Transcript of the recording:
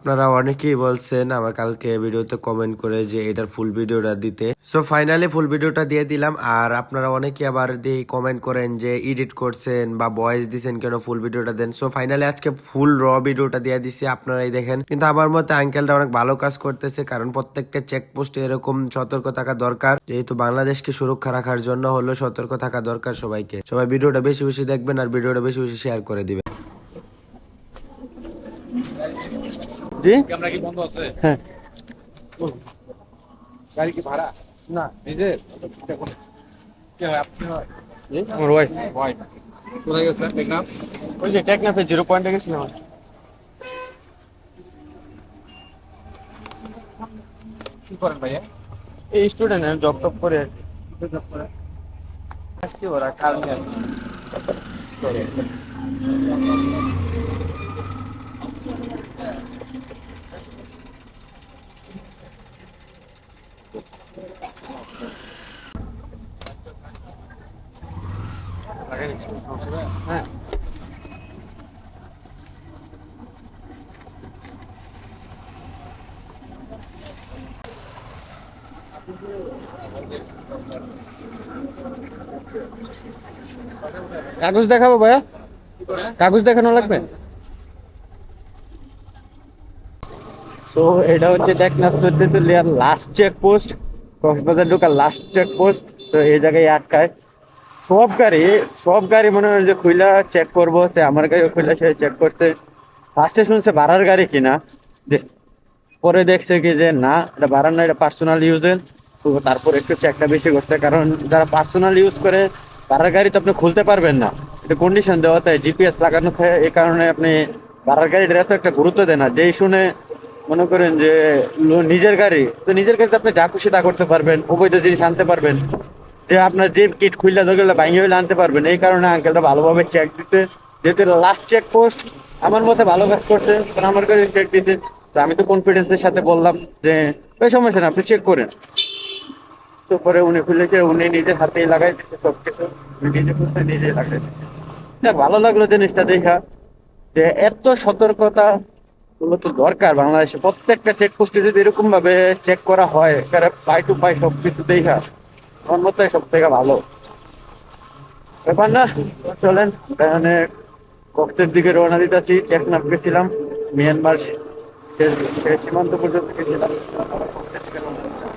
আপনারা অনেকেই বলছেন আমার কালকে ভিডিওতে কমেন্ট করে যে এটার ফুল ভিডিওটা দিতে। সো ফাইনালি ফুল ভিডিওটা দিয়ে দিলাম। আর আপনারা অনেকেই আবার দিয়ে কমেন্ট করেন যে এডিট করছেন বা ভয়েস দিছেন কেন, ফুল ভিডিওটা দেন। সো ফাইনালি আজকে ফুল র ভিডিওটা দিয়ে দিছি, আপনারাই দেখেন। কিন্তু আমার মতে আঙ্কেলটা অনেক ভালো কাজ করতেছে, কারণ প্রত্যেকটা চেকপোস্টে এরকম সতর্ক থাকা দরকার। যেহেতু বাংলাদেশকে সুরক্ষা রাখার জন্য হলো সতর্ক থাকা দরকার সবাইকে। সবাই ভিডিওটা বেশি বেশি দেখবেন আর ভিডিওটা বেশি বেশি শেয়ার করে দিবেন। জি ক্যামেরা কি বন্ধ আছে? হ্যাঁ। গাড়ি কি ভাড়া? না, নিজের? কে হয়? আপনি হয়? আমার ওয়াইফ। হয়। কোথায় গেছিলেন? টেকনাফ? ওই যে টেকনাফে 0 পয়েন্টে গেছিলাম। কি করেন ভাইয়া? এই স্টুডেন্ট জব টপ করে আর কি। জব করে? আসছি ওরা কার নিয়ে আসছি। লাগাই নিচ্ছি। হ্যাঁ। কাগজ দেখাবো ভাইয়া? কাগজ দেখানো লাগবে? তো এটা হচ্ছে টেকনাফ তেতুলিয়ার লাস্ট চেক পোস্ট, কক্সবাজার ঢোকার লাস্ট চেক পোস্ট। তো এই জায়গায় আটকায় সব গাড়ি মনে হয় যে খুইলা চেক করবো, তো আমার গাড়িও খুইলা সে চেক করতে। ফার্স্টে শুনছে ভাড়ার গাড়ি কিনা, পরে দেখছে কি যে না, এটা ভাড়ার না, এটা পার্সোনাল ইউজের। তো তারপর একটু চেকটা বেশি করছে, কারণ যারা পার্সোনাল ইউজ করে ভাড়ার গাড়ি তো আপনি খুলতে পারবেন না, এটা কন্ডিশন দেওয়া থাকে, জিপিএস লাগানো থাকে। এই কারণে আপনি ভাড়ার গাড়িটা এত একটা গুরুত্ব দেন না। যেই শুনে মনে করেন যে নিজের গাড়ি, তো নিজের গাড়িতে আপনি যা খুশি তা করতে পারবেন, অবৈধ জিনিস আনতে পারবেন, যে আপনার যে কিট খুললে ধরলে ভাঙিয়ে হইলে আনতে পারবেন। এই কারণে আঙ্কেলটা ভালোভাবে চেক দিতে, যেহেতু লাস্ট চেক পোস্ট আমার মতে ভালো কাজ করছে, কারণ আমার কাছে চেক দিতে। তো আমি তো কনফিডেন্সের সাথে বললাম যে ওই সমস্যা না, আপনি চেক করেন। তো পরে উনি খুলেছে, উনি নিজের হাতেই লাগাই দিচ্ছে সবকিছু, উনি নিজে করতে নিজে লাগাই দিচ্ছে। যাক, ভালো লাগলো জিনিসটা দেখা, যে এত সতর্কতা গুলো তো দরকার বাংলাদেশে। প্রত্যেকটা চেকপোস্টে যদি এরকম ভাবে চেক করা হয়, পাই টু পাই সবকিছু দেখা, আমার মতে সব থেকে ভালো ব্যাপার না। চলেন এখানে কক্সের দিকে রওনা দিতেছি। টেকনাফ গেছিলাম, মিয়ানমার সীমান্ত পর্যন্ত গেছিলাম, কক্সের দিকে রওনা দিতেছি।